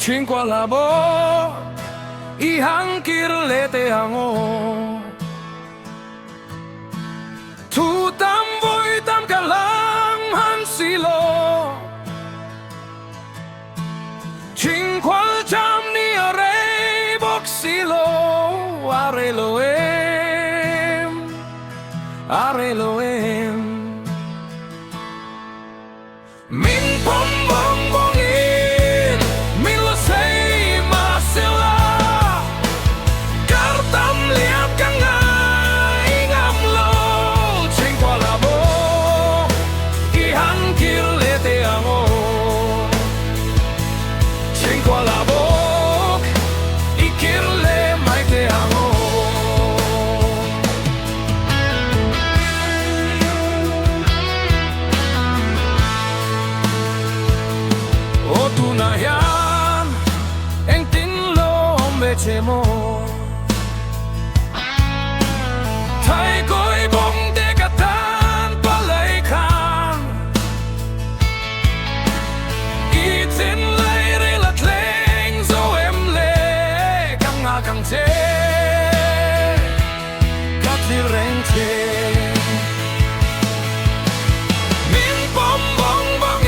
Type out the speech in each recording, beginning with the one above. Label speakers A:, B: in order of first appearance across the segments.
A: Cinque labo ihang kirlete hango tu tam voi tam kalang han silo cinque jam ni are boxilo areloem min pom bong bongin min lo say masela kartam liap kang ai ngam lo cinque labo ihang kirlete amo cinque labo ikirle maite amo tunayan eng tinlo mechemo thai koi bong de katan palai khan itin lai re la tleng zo em le kang nga kang che kat li reng che min pom bong bong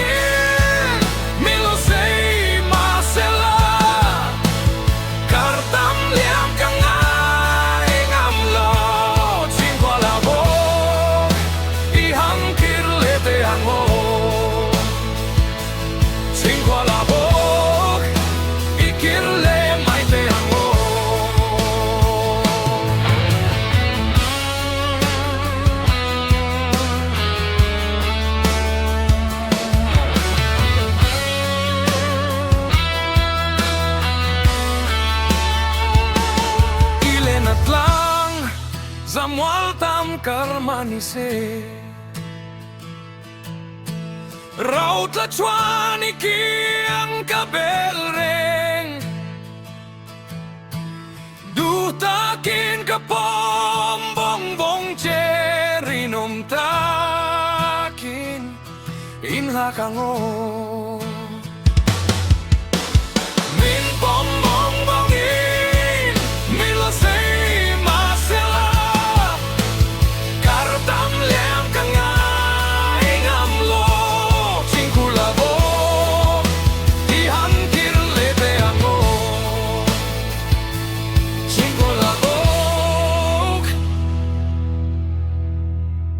A: Zamual tam karmanise Raut la chuani kiang kabel reng Du takin ka pom bong bong cherry nom takin in hakango Min pom bong bong in min lo say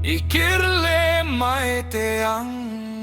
A: ikirle maite ang